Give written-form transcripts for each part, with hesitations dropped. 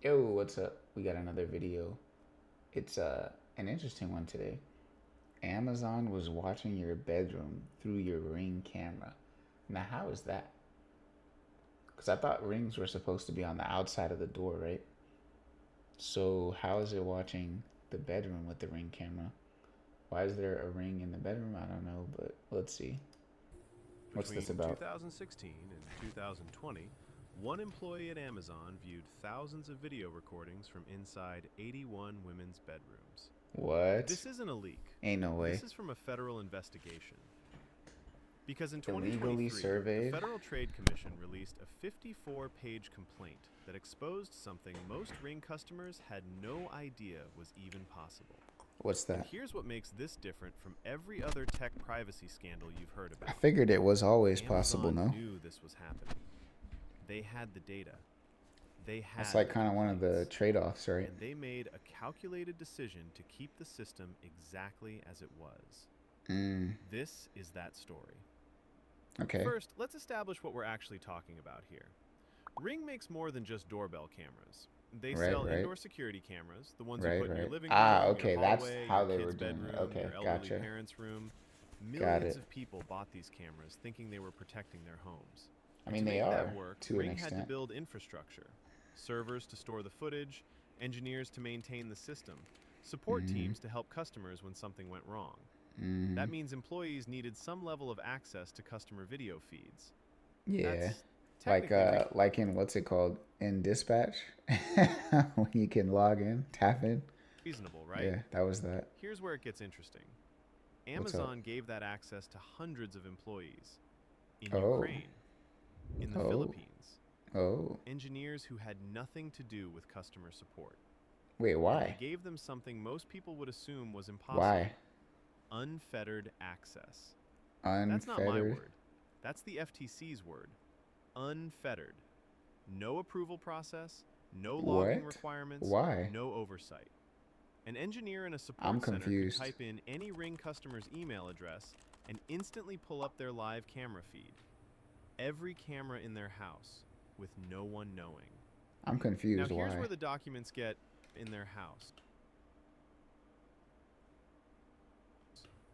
Yo, what's up? We got another video. It's an interesting one today. Amazon was watching your bedroom through your Ring camera. Now, how is that? Because I thought rings were supposed to be on the outside of the door, right? So, how is it watching the bedroom with the Ring camera? Why is there a ring in the bedroom? I don't know, but let's see. What's this Between about? 2016 and 2020, one employee at Amazon viewed thousands of video recordings from inside 81 women's bedrooms. What? This isn't a leak. Ain't no This way. is from a federal investigation. Because in Illegally 2023, the surveyed? Federal Trade Commission released a 54-page complaint that exposed something most Ring customers had no idea was even possible. What's And that? here's what makes this different from every other tech privacy scandal you've heard I about. figured it was always possible, Amazon no? knew this was happening. They had the data. They That's had like the kind of one of the complaints. trade offs, right? And they made a calculated decision to keep the system exactly as it was. Mm, This is that story. okay. First, let's establish what we're actually talking about here. Ring makes more than just doorbell cameras. They Right, sell right, indoor security cameras, the ones you right, put in your right. living Ah, room, your okay. That's hallway, how your they were kid's doing it. bedroom, Okay, your elderly gotcha. parents' room. Got Millions it. of people bought these cameras thinking they were protecting their homes. I And to mean, they make that are work, to an Ring had to extent. build infrastructure: servers to store the footage, engineers to maintain the system, support Mm-hmm. teams to help customers when something went wrong. Mm-hmm. That means employees needed some level of access to customer video feeds. Yeah. That's technically Like in what's it called? In dispatch? When you can log in, tap in. reasonable, right? Yeah, that was that. Here's where it gets interesting. What's up? Amazon gave that access to hundreds of employees in Oh. Ukraine, in the Oh. Philippines, Oh. engineers who had nothing to do with customer support. Wait, And they why? gave them something most people would assume was Why? impossible: unfettered access. That's not my Unfettered? word, that's the FTC's word. Unfettered. No approval process, no logging What? requirements, Why? no oversight. An engineer in a I'm support center could confused. type in any Ring customer's email address and instantly pull up their live camera feed. Every camera in their house, with no one knowing. I'm Now, confused. here's Why? where the documents get in their house,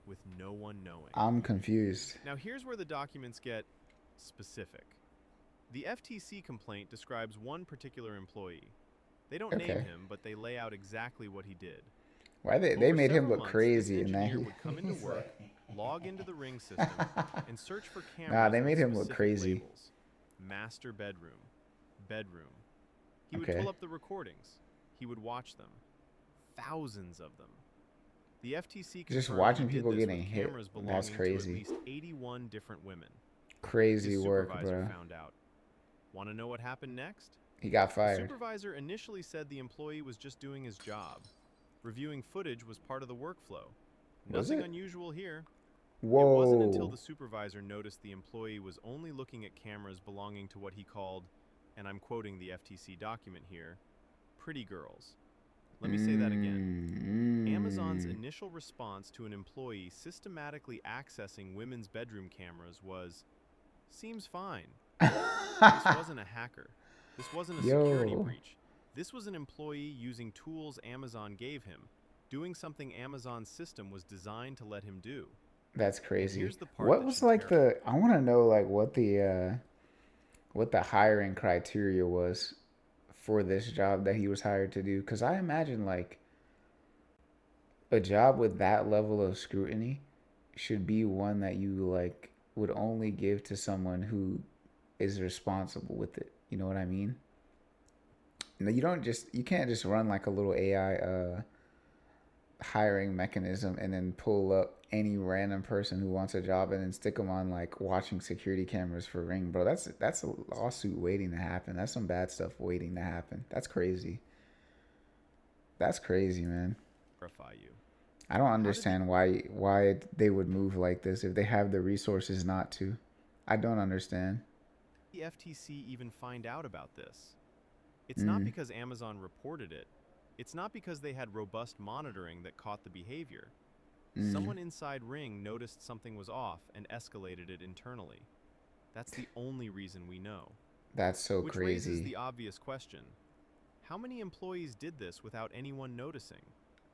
with no one knowing. I'm confused. Now, here's where the documents get specific. The FTC complaint describes one particular employee. They don't name Okay. him, but they lay out exactly what he did. Why they Over made him several look months, this crazy and that engineer he would come into he's work, like log into the Ring system, and search for Nah, cameras they with made him look specific crazy. labels: master bedroom, bedroom. He would pull Okay. up the recordings. He would watch them. Thousands of them. The FTC Just confirmed he watching did people this getting with hit. cameras That's belonging to at crazy. least 81 different women. His Crazy work, supervisor bro. found out. Want to know what happened next? He got The fired. supervisor initially said the employee was just doing his job. Reviewing footage was part of the workflow. Was Nothing it? unusual here. It wasn't until Whoa. the supervisor noticed the employee was only looking at cameras belonging to what he called, and I'm quoting the FTC document here, pretty girls. Let me say that again. Amazon's Mm. initial response to an employee systematically accessing women's bedroom cameras was, seems fine. This wasn't a hacker. This wasn't a security Yo, breach. This was an employee using tools Amazon gave him, doing something Amazon's system was designed to let him do. that's And crazy. here's the part What that was should like terrify. the? I want to know like what the hiring criteria was for this job that he was hired to do. Because I imagine like a job with that level of scrutiny should be one that you like would only give to someone who is responsible with it. You know what I mean? No, you can't just run like a little AI hiring mechanism and then pull up any random person who wants a job and then stick them on like watching security cameras for Ring, bro. That's a lawsuit waiting to happen. That's some bad stuff waiting to happen. That's crazy. That's crazy, man. You. I don't How did the understand why they would move like this if they have the resources not to. I don't understand. FTC even find out about this? It's not Mm, because Amazon reported it. It's not because they had robust monitoring that caught the behavior. mm. Someone inside Ring noticed something was off and escalated it internally. That's the only reason we know. That's so Which raises crazy. the obvious question: How many employees did this without anyone noticing?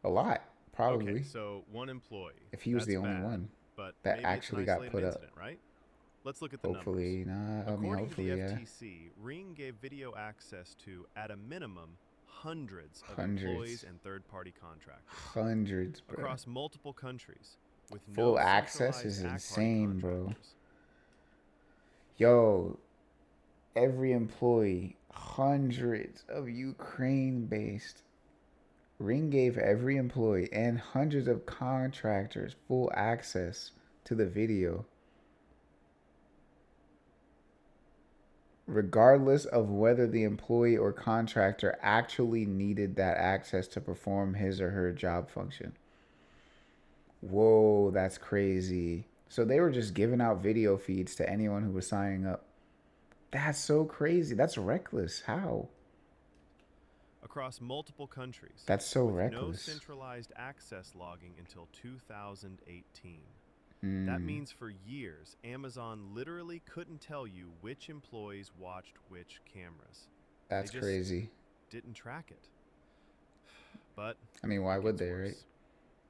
A lot, Okay, probably. so one employee. If he was That's the only bad, one but that maybe it's an actually got isolated put up. incident, right? Let's look at the numbers. Hopefully, nah. I mean, According to the hopefully, yeah. FTC, Ring gave video access to, at a minimum, hundreds of employees Hundreds. and third-party contractors Hundreds, bro. across multiple countries with no Full access centralized is ACK-party insane, bro. contractors. Yo, every employee, hundreds of Ukraine-based. Ring gave every employee and hundreds of contractors full access to the video, regardless of whether the employee or contractor actually needed that access to perform his or her job function. Whoa, that's crazy. So they were just giving out video feeds to anyone who was signing up. That's so crazy. That's reckless. How? Across multiple countries That's so with no reckless. centralized access logging until 2018. That means for years, Amazon literally couldn't tell you which employees watched which cameras. That's They just crazy. didn't track it. But I mean, why it would gets they, worse. right?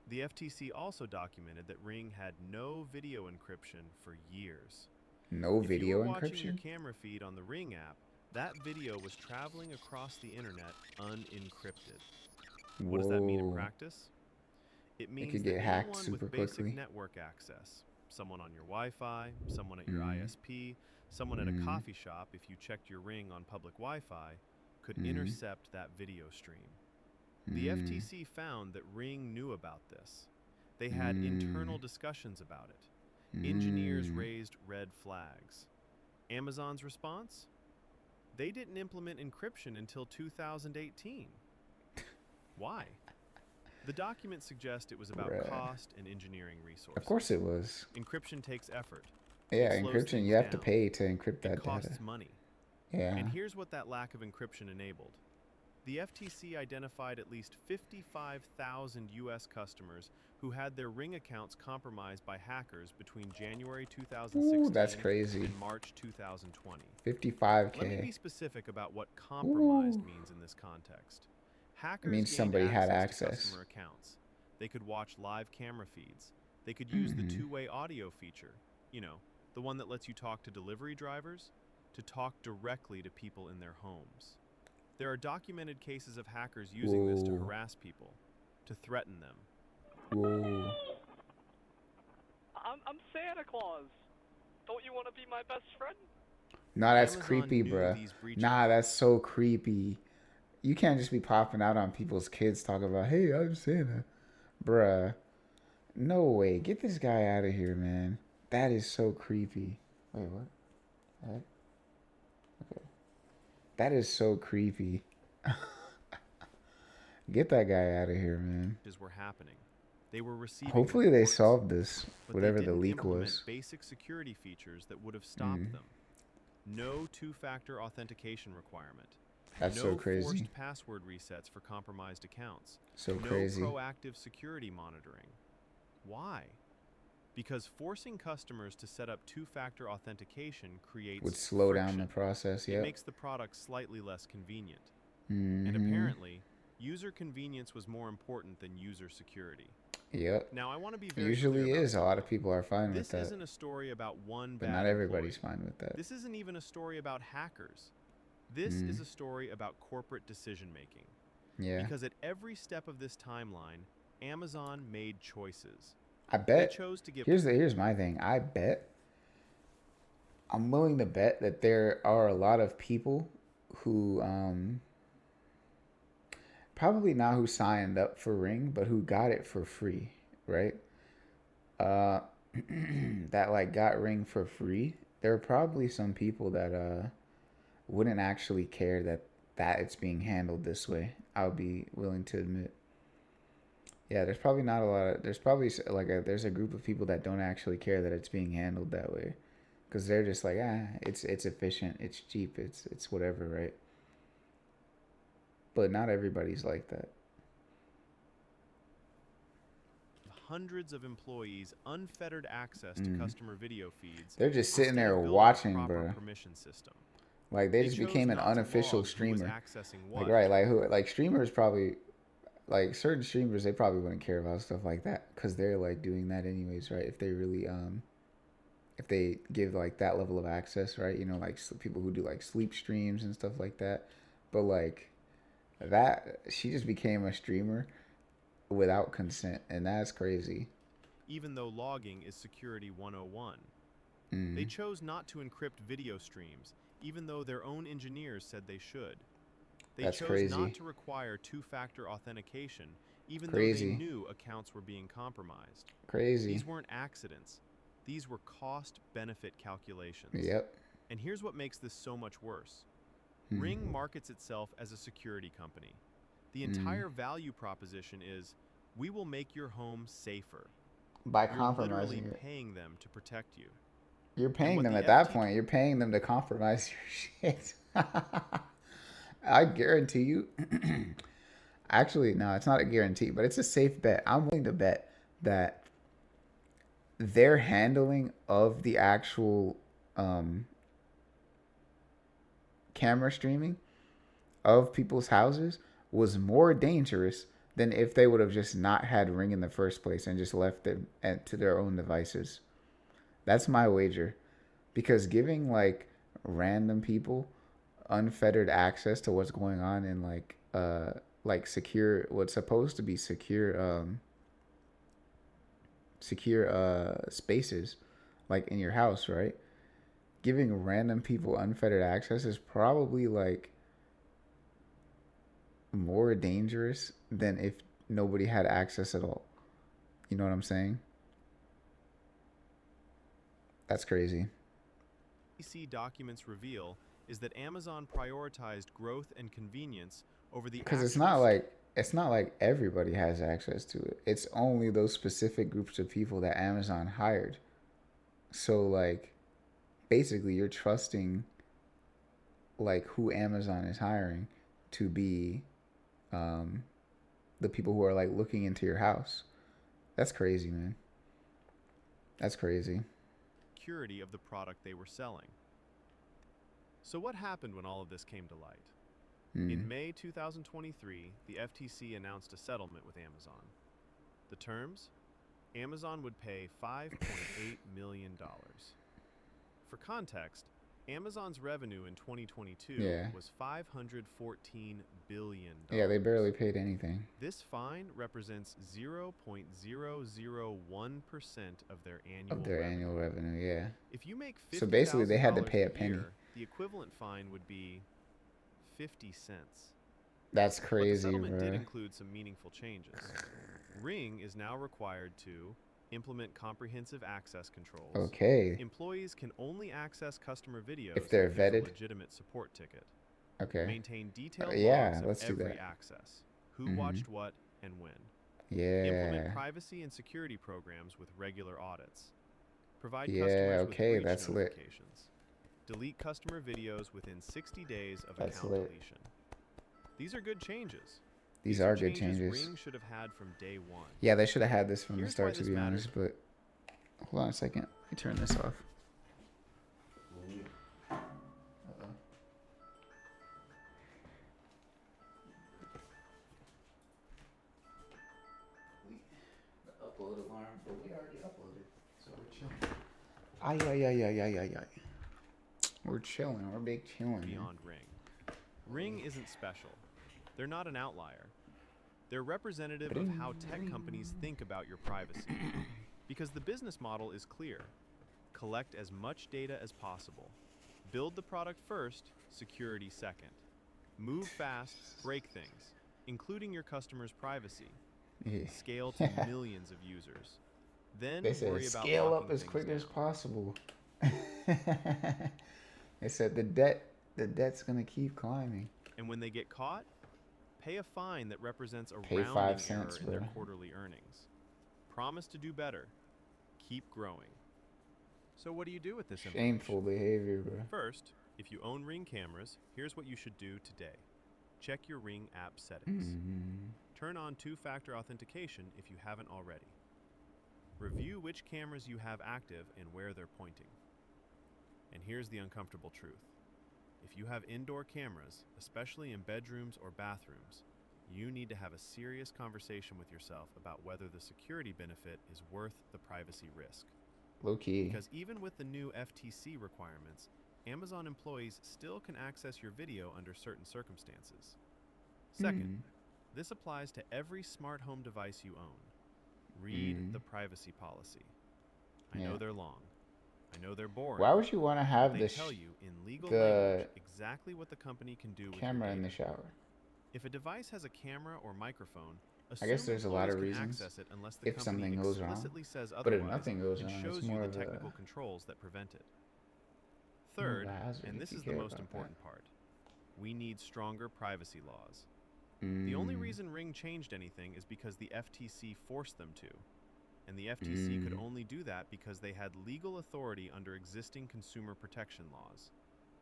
The FTC also documented that Ring had no video encryption for years. No If you video were watching your encryption? camera feed on the Ring app, that video was traveling across the internet unencrypted. What does that mean in Whoa. practice? It It means could that get hacked anyone super with basic quickly. network access, someone on your Wi-Fi, someone at your Mhm. ISP, someone at a Mhm. coffee shop if you checked your Ring on public Wi-Fi, could Mhm. intercept that video stream. The FTC found that Ring knew about this. They had internal discussions about it. Engineers raised red flags. Amazon's response? They didn't implement encryption until 2018. Why? The document suggests it was about Bruh. cost and engineering resources. Of course it was. Encryption takes effort. Yeah, It slows encryption, things you have to down. pay to encrypt It that costs data. money. Yeah. And here's what that lack of encryption enabled. The FTC identified at least 55,000 U.S. customers who had their Ring accounts compromised by hackers between January 2016 Ooh, that's crazy. and March 2020. 55K. Let me be specific about what compromised means in this context. Hackers means gained somebody had to access. customer accounts. They could watch live camera feeds. They could use the two-way audio feature, the one that lets you talk to delivery drivers, to talk directly to people in their homes. There are documented cases of hackers using this to harass people, to threaten them. Whoa. I'm Santa Claus. Don't you want to be my best friend? Nah, that's Amazon creepy, knew bruh. these breaches. Nah, that's so creepy. You can't just be popping out on people's kids talking about, hey, I'm Santa. Bruh. No way. Get this guy out of here, man. That is so creepy. Wait, what? What? Okay. That is so creepy. Get that guy out of here, man. Were happening. They were receiving Hopefully they reports, solved this, but whatever they the didn't leak implement was. basic security features that would have stopped them. No two-factor authentication requirement. That's no so crazy. forced password resets for compromised accounts. So no crazy. proactive security monitoring. Why? Because forcing customers to set up two-factor authentication creates Would slow friction. down the process, It yep. makes the product slightly less convenient. Mm-hmm. And apparently, user convenience was more important than user security. Yep. Now, I want to be very Usually clear about is. A lot of something. people are fine with This that. isn't a story about one But bad not everybody's employee. fine with that. This isn't even a story about hackers. This is a story about corporate decision-making. Yeah. Because at every step of this timeline, Amazon made choices. I They bet. chose to give Here's my thing. I'm willing to bet that there are a lot of people who probably not who signed up for Ring, but who got it for free, right? That like got Ring for free. There are probably some people that wouldn't actually care that it's being handled this way. I'll be willing to admit. Yeah, there's probably not a lot of. There's probably there's a group of people that don't actually care that it's being handled that way, because they're just like, it's efficient, it's cheap, it's whatever, right? But not everybody's like that. hundreds of employees unfettered access to customer video feeds. They're just sitting instead there of building a watching, proper bro. permission system. Like they They just chose became an not to unofficial log who was streamer. accessing Like what. right, like who like streamers probably like certain streamers they probably wouldn't care about stuff like that because they're like doing that anyways, right? If they really if they give like that level of access, right? You know, like people who do like sleep streams and stuff like that. But like that, she just became a streamer without consent, and that's crazy. Even though logging is Security 101. They Mm, chose not to encrypt video streams, even though their own engineers said they should. They that's chose not crazy. to require two-factor authentication, even though they Crazy. knew accounts were being compromised. Crazy. These weren't accidents. These were cost-benefit calculations. Yep. And here's what makes this so much worse. Mm, Ring markets itself as a security company. The mm. entire value proposition is, we will make your home safer. By You're literally compromising it. paying them to protect you. You're And paying what them the at that FT point. You're paying them to compromise your shit. I guarantee you. Actually, no, it's not a guarantee, but it's a safe bet. I'm willing to bet that their handling of the actual um, camera streaming of people's houses was more dangerous than if they would have just not had Ring in the first place and just left them to their own devices. That's my wager. Because giving like random people unfettered access to what's going on in like secure what's supposed to be secure spaces like in your house, right? Giving random people unfettered access is probably like more dangerous than if nobody had access at all. You know what I'm saying? That's crazy. documents reveal is that Amazon prioritized growth and convenience over the Because actual it's not like everybody has access to it. It's only those specific groups of people that Amazon hired. So like basically you're trusting like who Amazon is hiring to be um, the people who are like looking into your house. That's crazy, man. That's crazy. security of the product they were selling. So what happened when all of this came to light? Mm. In May 2023, the FTC announced a settlement with Amazon. The terms? Amazon would pay $5.8 million. For context, Amazon's revenue in 2022 Yeah. was $514 billion. Yeah, they barely paid anything. This fine represents 0.001% of their annual Of their revenue. annual revenue, yeah. If you make $50,000 So basically they had to pay a a penny. year, the equivalent fine would be 50 cents. That's But the crazy, settlement did bro. include some meaningful changes. Ring is now required to implement comprehensive access controls. Okay. Employees can only access customer videos If they're there's a vetted. legitimate support ticket. Okay. Maintain detailed Yeah, logs of let's do every that. access, who Mhm. watched what and when. Yeah. Implement privacy and security programs with regular audits. Provide Yeah, customers okay, with breach that's lit. notifications. Delete customer videos within 60 days of That's account lit. deletion. These are good changes. These are good changes. Ring should have had from day one. Yeah, they should have had this from the Here's start, why to this be matters. honest. But hold on a second. Let me turn this off. The upload alarm, but we already uploaded, so we're chilling. Ay. We're chilling. We're big chilling. Beyond Ring. Ring isn't special. They're not an outlier. They're representative of how tech companies think about your privacy. Because the business model is clear. Collect as much data as possible. Build the product first, security second. Move fast, break things, including your customers' privacy. Yeah. Scale to millions of users. Then They said worry about scale up locking as things quick as down. possible. They said the debt's gonna keep climbing. And when they get caught, pay a fine that represents a Pay rounding 5 error cents, in their bro. quarterly earnings. Promise to do better. Keep growing. So what do you do with this information? Shameful behavior, bro. First, if you own Ring cameras, here's what you should do today. Check your Ring app settings. Turn on two-factor authentication if you haven't already. Review which cameras you have active and where they're pointing. And here's the uncomfortable truth. If you have indoor cameras, especially in bedrooms or bathrooms, you need to have a serious conversation with yourself about whether the security benefit is worth the privacy risk. Low key. Because even with the new FTC requirements, Amazon employees still can access your video under certain circumstances. Second, this applies to every smart home device you own. Read the privacy policy. I know they're long. I know they're boring. Why would you want to have They tell you in legal language exactly what the company can do with your camera data. in the shower? If a device has a camera or microphone, I guess there's a lot of reasons access it unless the if company something goes wrong. explicitly says But if otherwise nothing goes and wrong, shows it's you more the of technical a controls that prevent it. Third, hazard and if this you is the care most about important part, we need stronger privacy laws. that. The only reason Ring changed anything is because the FTC forced them to. And the FTC could only do that because they had legal authority under existing consumer protection laws.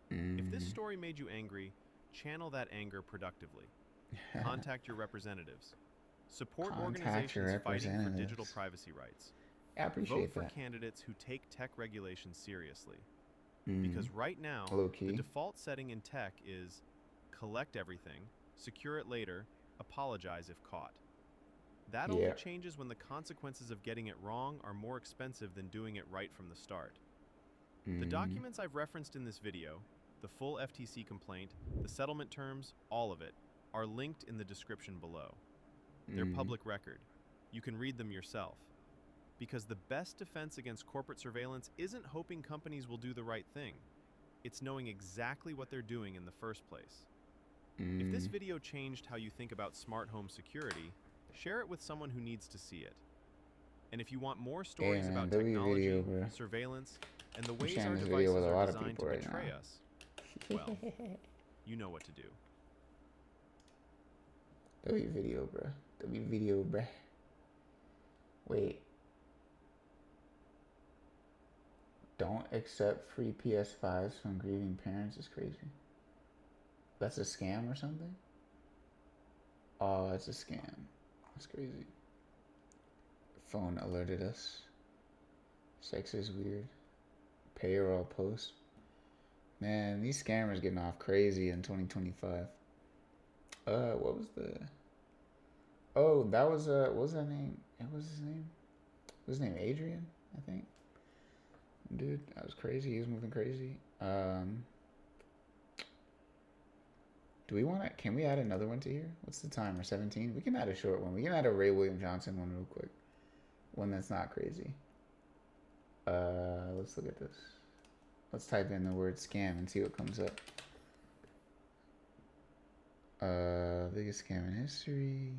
If this story made you angry, channel that anger productively. Contact your representatives. Support organizations fighting for digital privacy rights. I appreciate Vote for that. candidates who take tech regulations seriously. Because right now, Low-key. the default setting in tech is collect everything, secure it later, apologize if caught. That only changes when the consequences of getting it wrong are more expensive than doing it right from the start. The documents I've referenced in this video, the full FTC complaint, the settlement terms, all of it, are linked in the description below. They're public record. You can read them yourself. Because the best defense against corporate surveillance isn't hoping companies will do the right thing. It's knowing exactly what they're doing in the first place. If this video changed how you think about smart home security, share it with someone who needs to see it. And if you want more stories about technology, surveillance, and the ways our devices are designed to betray us, well, you know what to do. W video, bruh. W video, bruh. Wait. Don't accept free PS5s from grieving parents is crazy. That's a scam or something? Oh, it's a scam. That's crazy. Phone alerted us. Sex is weird. Payroll post. Man, these scammers getting off crazy in 2025. What was the... Oh, that was, what was that name? What was his name? Was his name Adrian, I think? Dude, that was crazy. He was moving crazy. Do we want to... Can we add another one to here? What's the timer? 17? We can add a short one. We can add a Ray William Johnson one real quick. One that's not crazy. Let's look at this. Let's type in the word scam and see what comes up. Biggest scam in history.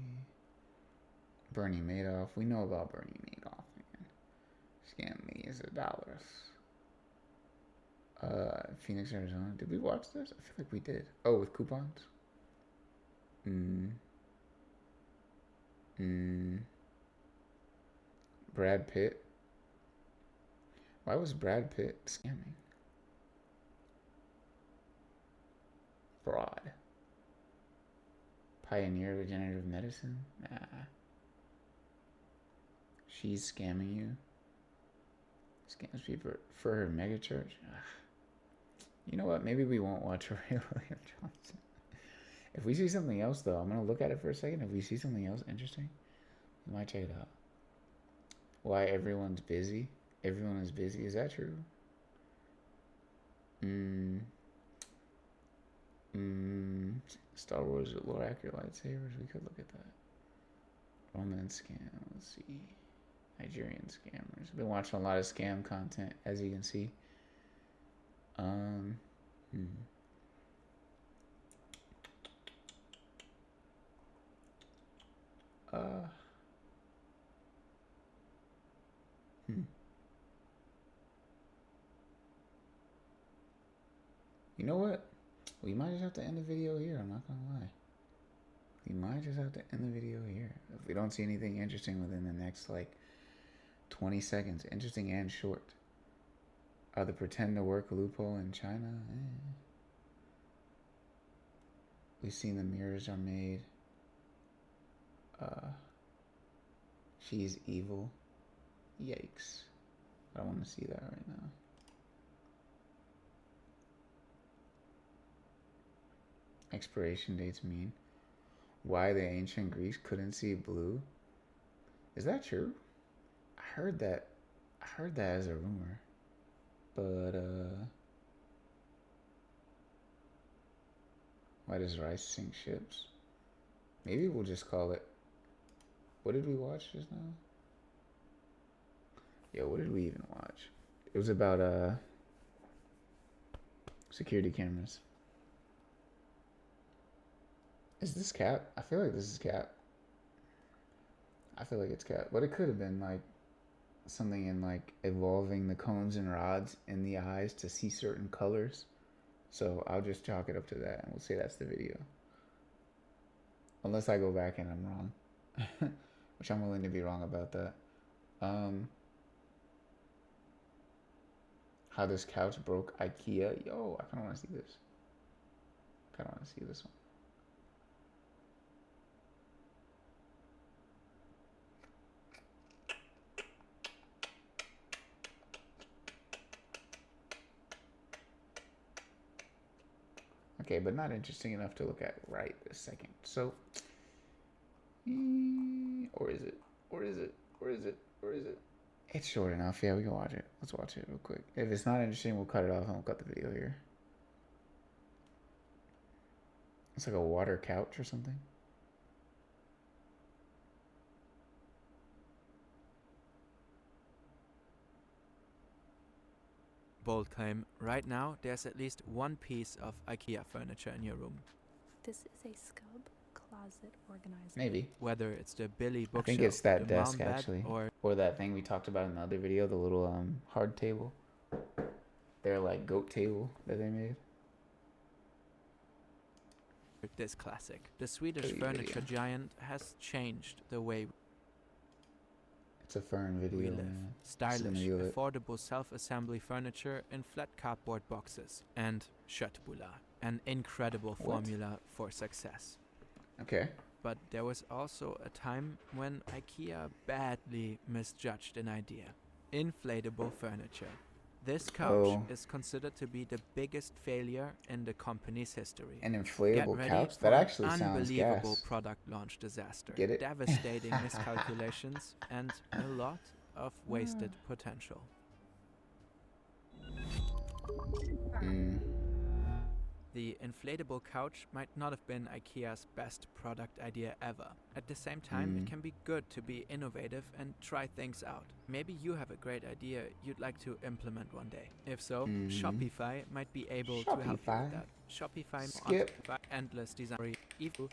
Bernie Madoff. We know about Bernie Madoff, man. Scam millions of dollars. Phoenix, Arizona. Did we watch this? I feel like we did. Oh, with coupons? Brad Pitt. Why was Brad Pitt scamming? Fraud. Pioneer regenerative medicine? Nah. She's scamming you. Scams people for her mega church. Ugh. You know what? Maybe we won't watch Ray William Johnson. If we see something else, though, I'm going to look at it for a second. If we see something else interesting, we might check it out. Why everyone's busy? Everyone is busy. Is that true? Star Wars with lore accurate lightsabers. We could look at that. Romance scam. Let's see. Nigerian scammers. I've been watching a lot of scam content, as you can see. You know what? We might just have to end the video here. I'm not gonna lie. We might just have to end the video here. If we don't see anything interesting within the next, like, 20 seconds. Interesting and short. The pretend to work loophole in China? We've seen the mirrors are made. She's evil. Yikes. I don't want to see that right now. expiration dates mean? Why the ancient Greeks couldn't see blue? Is that true? I heard that. I heard that as a rumor. But why does rice sink ships? Maybe we'll just call it. What did we watch just now? Yo, what did we even watch? It was about security cameras. Is this cap? I feel like this is cap. I feel like it's cap. But it could have been like something in like evolving the cones and rods in the eyes to see certain colors. So I'll just chalk it up to that and we'll say that's the video. Unless I go back and I'm wrong. Which I'm willing to be wrong about that. How this couch broke IKEA. Yo, I kinda wanna see this. Kinda wanna see this one. Okay, but not interesting enough to look at right this second. So, or is it? Or is it? Or is it? Or is it? It's short enough. Yeah, we can watch it. Let's watch it real quick. If it's not interesting, we'll cut it off and we'll cut the video here. It's like a water couch or something. Bold claim, right now there's at least one piece of IKEA furniture in your room. This is a scub closet organizer. Maybe. Whether it's the Billy I bookshelf, think it's that the desk mom bed, actually, or that thing we talked about in the other video, the little hard table. Their like goat table that they made. this classic. The Swedish Show you furniture video. giant has changed the way It's a fern video, we live. man. Stylish, View it. affordable self-assembly furniture in flat cardboard boxes. And Köttbullar, an incredible What? formula for success. Okay. But there was also a time when IKEA badly misjudged an idea. Inflatable furniture. This couch is considered to be the biggest failure in the company's history. An Get inflatable ready couch? for That an actually sounds unbelievable gas. product launch disaster. Get it? Devastating miscalculations and a lot of wasted potential. The inflatable couch might not have been IKEA's best product idea ever. At the same time, it can be good to be innovative and try things out. Maybe you have a great idea you'd like to implement one day. If so, Shopify might be able to help you with Shopify? that. Shopify Skip. endless design evil.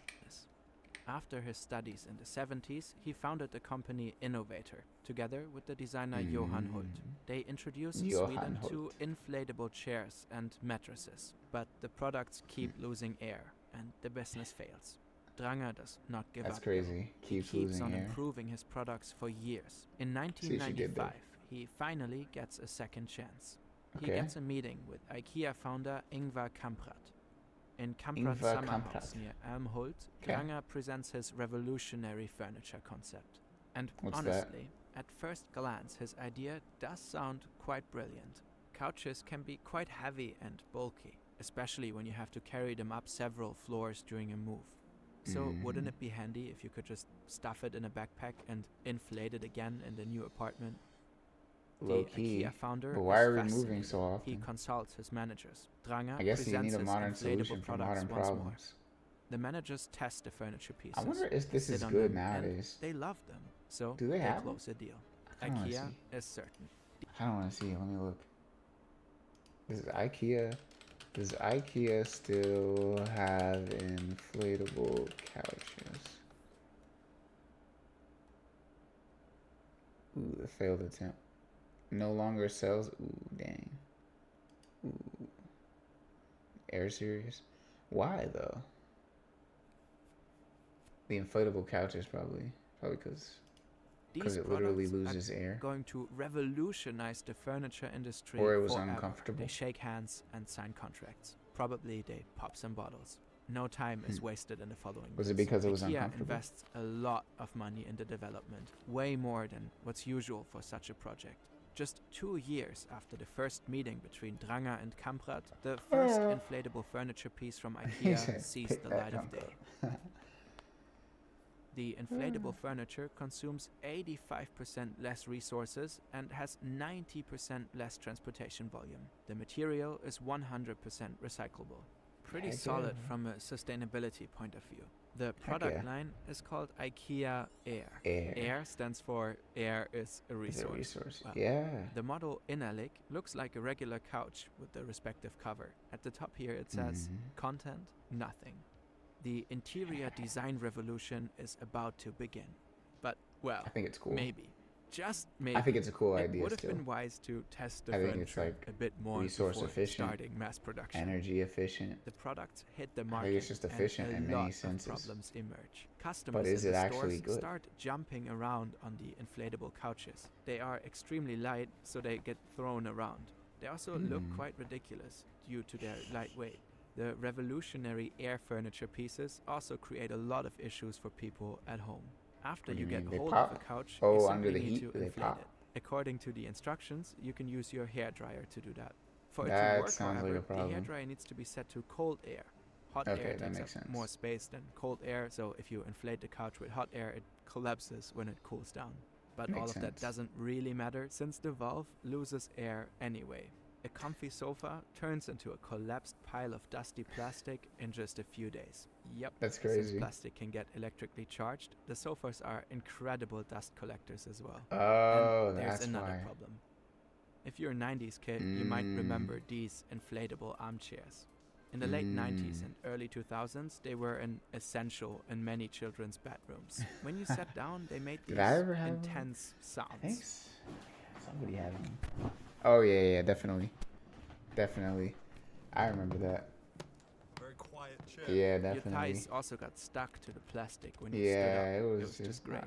After his studies in the 70s, he founded the company Innovator, together with the designer Johan Hult. They introduced Johan Sweden Hult. to inflatable chairs and mattresses, but the products keep losing air, and the business fails. Dranger does not give That's up. crazy. He Keeps keeps losing on air. improving his products for years. In See what you did there. 1995, he finally gets a second chance. He Okay. gets a meeting with IKEA founder Ingvar Kamprad. In Kamprad's Ingvar summer Kamprad. house near Elmhult, Okay. Dranger presents his revolutionary furniture concept. And What's that? honestly, at first glance, his idea does sound quite brilliant. Couches can be quite heavy and bulky, especially when you have to carry them up several floors during a move. So wouldn't it be handy if you could just stuff it in a backpack and inflate it again in the new apartment? Low The key. IKEA founder But why is are we moving fascinated. so He often? consults his managers. Dranger I guess you presents need a his modern inflatable solution for products modern once more. problems. The managers test the furniture pieces. I wonder if this sit is on good them, and nowadays. they love them, so Do they have close a deal. I kinda wanna IKEA see. is certain. I don't want to see. Let me look. This is IKEA. Does IKEA still have inflatable couches? Ooh, the failed attempt. No longer sells. Ooh, dang. Ooh. Air Series. Why though? The inflatable couches probably because These it literally products loses are air. going to revolutionize the furniture industry Or it was forever. uncomfortable. They shake hands and sign contracts. Probably they pop some bottles. No time is wasted in the following Was it months. because it was IKEA uncomfortable? invests a lot of money in the development, way more than what's usual for such a project. Just 2 years after the first meeting between Dranger and Kamprad, the first inflatable furniture piece from He IKEA said, sees "Pick the that light of junk day. up." The inflatable furniture consumes 85% less resources and has 90% less transportation volume. The material is 100% recyclable. Pretty Heck yeah, solid man. from a sustainability point of view. The Heck product yeah. line is called IKEA Air. Air. Air stands for air is a Is resource. a resource. Well, Yeah. The model Innerlich looks like a regular couch with the respective cover. At the top here it says, content, nothing. The interior design revolution is about to begin. But, well, I think it's cool. maybe. Just maybe. I think it's a cool It idea would have still. been wise to test the I think it's furniture like a bit more resource before efficient, starting mass production. Energy efficient. The products hit the I market think it's just efficient and in a many lot senses. of problems emerge. Customers But is at it the actually stores good? start jumping around on the inflatable couches. They are extremely light, so they get thrown around. They also look quite ridiculous due to their light weight. The revolutionary air furniture pieces also create a lot of issues for people at home. After What do you you get mean? a They hold pop? of a couch, Oh, you under simply the need heat, to they inflate pop. it. According to the instructions, you can use your hairdryer to do that. For it to That work, sounds like however, a the problem. hairdryer needs to be set to cold air. Hot Okay, air that takes makes up sense. more space than cold air, so if you inflate the couch with hot air, it collapses when it cools down. But all Makes of that sense. doesn't really matter since the valve loses air anyway. A comfy sofa turns into a collapsed pile of dusty plastic in just a few days. Yep, That's since crazy. plastic can get electrically charged, the sofas are incredible dust collectors as well. Oh, And there's that's another why. problem. If you're a 90s kid, you might remember these inflatable armchairs. In the late 90s and early 2000s, they were an essential in many children's bedrooms. When you sat down, they made these Did I ever have one? intense sounds. Somebody had one. Oh yeah, definitely. Definitely. I remember that. Very quiet chair. Yeah, Your definitely. thighs also got stuck to the plastic when you Yeah, stood up. it was just great.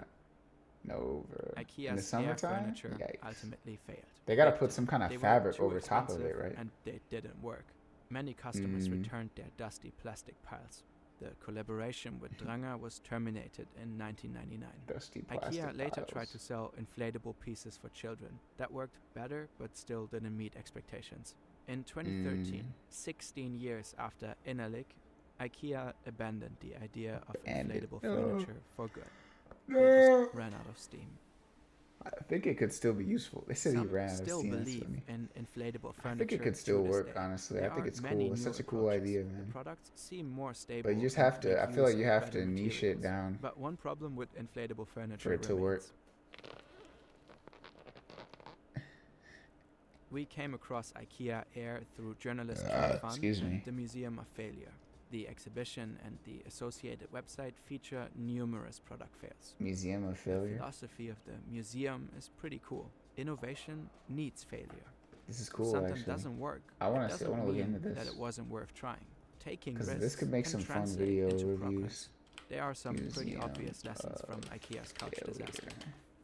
No, bro. In the IKEA's air summertime? furniture Yikes. ultimately failed. They gotta Big put time. some kind of They were fabric too over top of it, expensive right? And they didn't work. Many customers returned their dusty plastic piles. The collaboration with Dranger was terminated in 1999. Dusty plastic IKEA later piles. tried to sell inflatable pieces for children. That worked better, but still didn't meet expectations. In 2013, 16 years after Innerlich, IKEA abandoned the idea of inflatable furniture for good. They just ran out of steam. I think it could still be useful. They said he Some ran out of still steam. That's believe funny. in inflatable furniture. I think it could to still this work, day. honestly. There I think are it's many cool. It's new such a cool approaches. idea, The man. products seem more stable. But you just and have to, make I feel like use you of have better to niche it materials. down But one problem with inflatable furniture for it to work. remains. We came across IKEA Air through journalist Excuse me. The Museum of Failure. The exhibition and the associated website feature numerous product fails. Museum of The Failure. philosophy of the museum is pretty cool. Innovation needs failure. This is If cool, something actually. doesn't work, I wanna it see- I doesn't wanna look mean into this. that it wasn't worth trying. Taking Because risks this could make can some fun translate video into reviews. progress. There are some pretty Museum obvious lessons from of IKEA's couch Failure. disaster.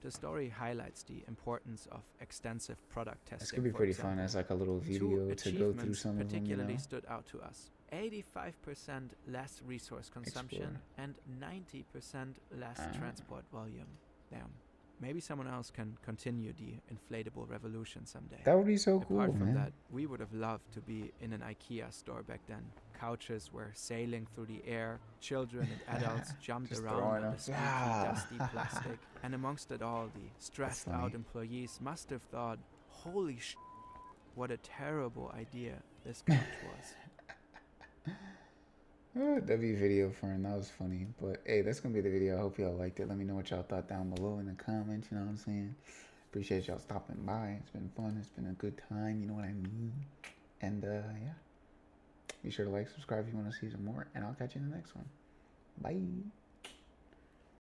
The story highlights the importance of extensive product testing. This could be for pretty example. fun as like a little Two video to go through achievements some of them, you particularly know? stood out to us. 85% less resource consumption Explore. and 90% less Ah. transport volume. Damn. Maybe someone else can continue the inflatable revolution someday. That would be so cool, Apart from man. that, we would have loved to be in an IKEA store back then. Couches were sailing through the air, children and adults jumped Just around throwing on them. the squeaky, Yeah. dusty plastic. And amongst it all, the stressed out funny. employees must have thought, holy sh*, what a terrible idea this couch was. That'd be video friend. That was funny. But hey, that's gonna be the video. I hope y'all liked it. Let me know what y'all thought down below in the comments. You know what I'm saying? Appreciate y'all stopping by. It's been fun. It's been a good time. You know what I mean? And yeah. Be sure to like, subscribe if you want to see some more. And I'll catch you in the next one. Bye.